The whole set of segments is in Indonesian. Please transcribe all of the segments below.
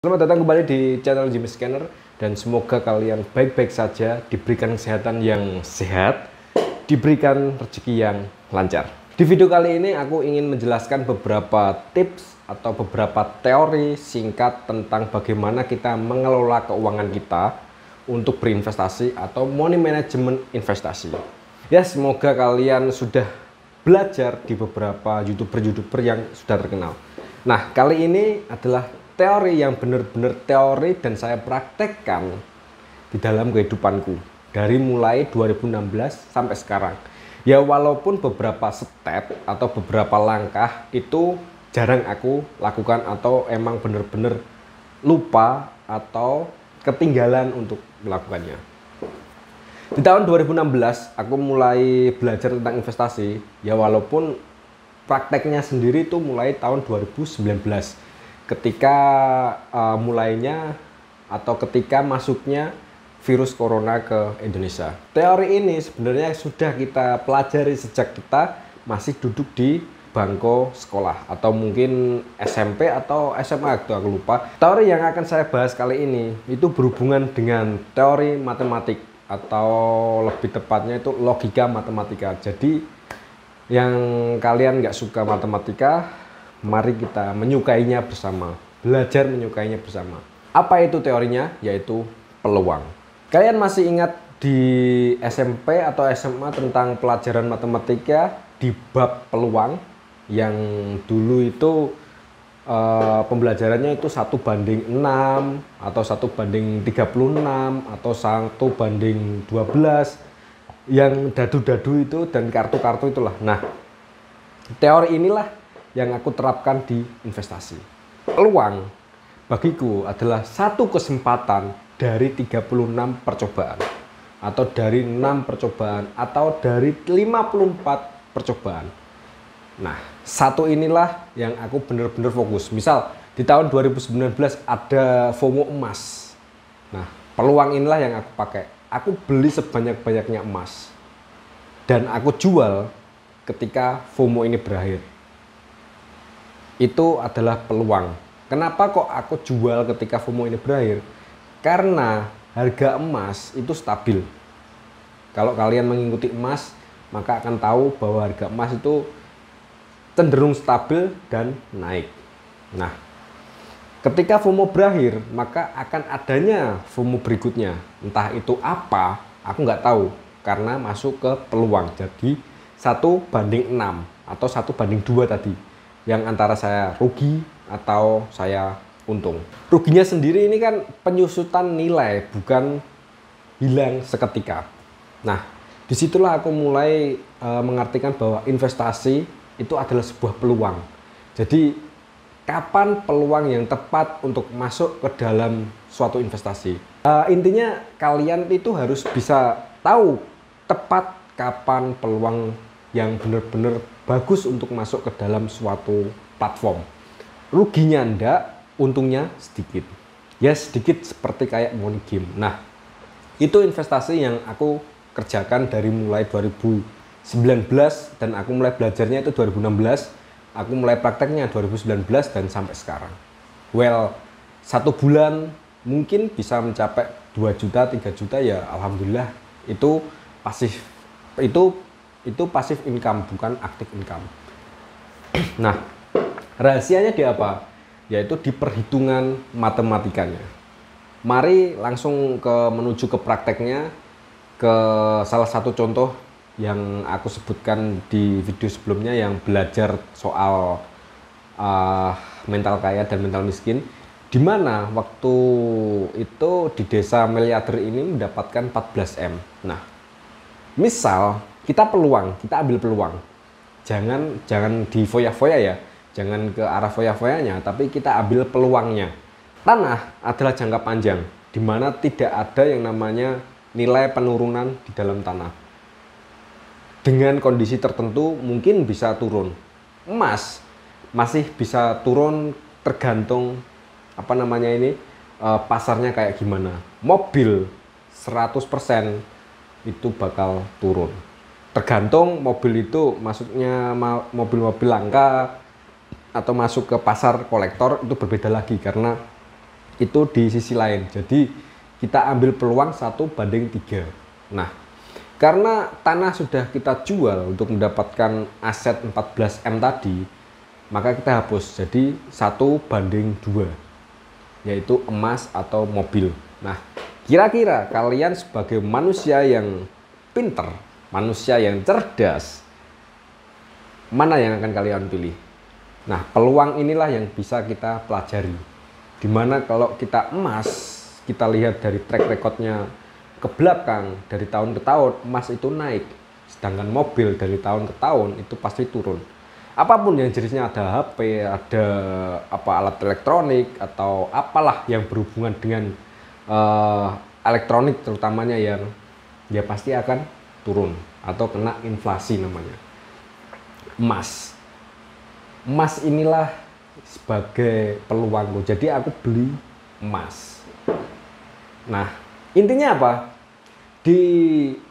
Selamat datang kembali di channel Jimmy Scanner dan semoga kalian baik-baik saja, diberikan kesehatan yang sehat, diberikan rezeki yang lancar. Di video kali ini aku ingin menjelaskan beberapa tips atau beberapa teori singkat tentang bagaimana kita mengelola keuangan kita untuk berinvestasi atau money management investasi. Ya, semoga kalian sudah belajar di beberapa YouTuber yang sudah terkenal. Nah, kali ini adalah teori yang benar-benar teori dan saya praktekkan di dalam kehidupanku dari mulai 2016 sampai sekarang. Ya, walaupun beberapa step atau beberapa langkah itu jarang aku lakukan atau emang benar-benar lupa atau ketinggalan untuk melakukannya. Di tahun 2016 aku mulai belajar tentang investasi, ya walaupun prakteknya sendiri itu mulai tahun 2019 ketika mulainya atau ketika masuknya virus corona ke Indonesia. Teori ini sebenarnya sudah kita pelajari sejak kita masih duduk di bangku sekolah atau mungkin SMP atau SMA, itu aku lupa. Teori yang akan saya bahas kali ini itu berhubungan dengan teori matematik atau lebih tepatnya itu logika matematika. Jadi yang kalian nggak suka matematika, mari kita menyukainya bersama, belajar menyukainya bersama. Apa itu teorinya? Yaitu peluang. Kalian masih ingat di SMP atau SMA tentang pelajaran matematika di bab peluang yang dulu itu pembelajarannya itu 1:6 atau 1:36 atau 1:12 yang dadu-dadu itu dan kartu-kartu itulah. Nah, teori inilah yang aku terapkan di investasi. Peluang bagiku adalah satu kesempatan dari 36 percobaan atau dari 6 percobaan atau dari 54 percobaan. Nah, satu inilah yang aku benar-benar fokus. Misal di tahun 2019 ada FOMO emas. Nah, peluang inilah yang aku pakai. Aku beli sebanyak-banyaknya emas dan aku jual ketika FOMO ini berakhir. Itu adalah peluang. Kenapa kok aku jual ketika FOMO ini berakhir? Karena harga emas itu stabil. Kalau kalian mengikuti emas, maka akan tahu bahwa harga emas itu cenderung stabil dan naik. Nah, ketika FOMO berakhir, maka akan adanya FOMO berikutnya. Entah itu apa, aku nggak tahu. Karena masuk ke peluang. Jadi 1:6 atau 1:2 tadi. Yang antara saya rugi atau saya untung. Ruginya sendiri ini kan penyusutan nilai, bukan hilang seketika. Nah, disitulah aku mulai mengartikan bahwa investasi itu adalah sebuah peluang. Jadi kapan peluang yang tepat untuk masuk ke dalam suatu investasi? Intinya kalian itu harus bisa tahu tepat kapan peluang yang benar-benar bagus untuk masuk ke dalam suatu platform. Ruginya enggak, untungnya sedikit. Ya sedikit seperti kayak money game. Nah, itu investasi yang aku kerjakan dari mulai 2019 dan aku mulai belajarnya itu 2016. Aku mulai prakteknya 2019 dan sampai sekarang. Well, 1 bulan mungkin bisa mencapai 2 juta, 3 juta ya alhamdulillah. Itu pasif. Itu pasif income, bukan aktif income. Nah, rahasianya di apa? Yaitu di perhitungan matematikanya. Mari langsung menuju ke prakteknya, ke salah satu contoh yang aku sebutkan di video sebelumnya yang belajar soal mental kaya dan mental miskin, di mana waktu itu di desa miliarder ini mendapatkan 14M. Nah, misal kita ambil peluang. Jangan di foya-foya ya, jangan ke arah foya-foyanya, tapi kita ambil peluangnya. Tanah adalah jangka panjang, di mana tidak ada yang namanya nilai penurunan di dalam tanah. Dengan kondisi tertentu mungkin bisa turun. Emas masih bisa turun tergantung pasarnya kayak gimana. Mobil 100% itu bakal turun. Tergantung mobil itu maksudnya mobil-mobil langka atau masuk ke pasar kolektor itu berbeda lagi karena itu di sisi lain. Jadi kita ambil peluang 1:3. Nah, karena tanah sudah kita jual untuk mendapatkan aset 14M tadi, maka kita hapus jadi 1:2, yaitu emas atau mobil. Nah, kira-kira kalian sebagai manusia yang pinter, manusia yang cerdas, mana yang akan kalian pilih? Nah, peluang inilah yang bisa kita pelajari. Dimana kalau kita emas, kita lihat dari track recordnya ke belakang, dari tahun ke tahun emas itu naik, sedangkan mobil dari tahun ke tahun itu pasti turun. Apapun yang jenisnya, ada HP, ada alat elektronik atau apalah yang berhubungan dengan elektronik terutamanya, yang dia pasti akan turun atau kena inflasi namanya. Emas inilah sebagai peluangku, jadi aku beli emas. Nah, intinya apa? Di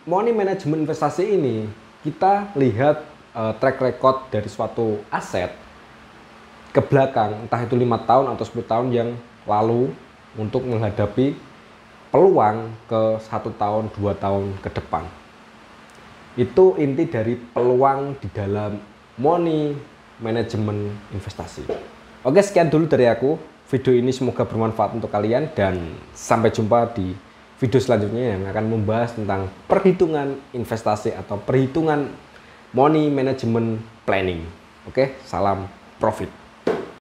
money management investasi ini kita lihat track record dari suatu aset ke belakang, entah itu 5 tahun atau 10 tahun yang lalu, untuk menghadapi peluang ke 1 tahun 2 tahun ke depan. Itu inti dari peluang di dalam money management investasi. Oke, sekian dulu dari aku. Video ini semoga bermanfaat untuk kalian, dan sampai jumpa di video selanjutnya yang akan membahas tentang perhitungan investasi atau perhitungan money management planning. Oke, salam profit.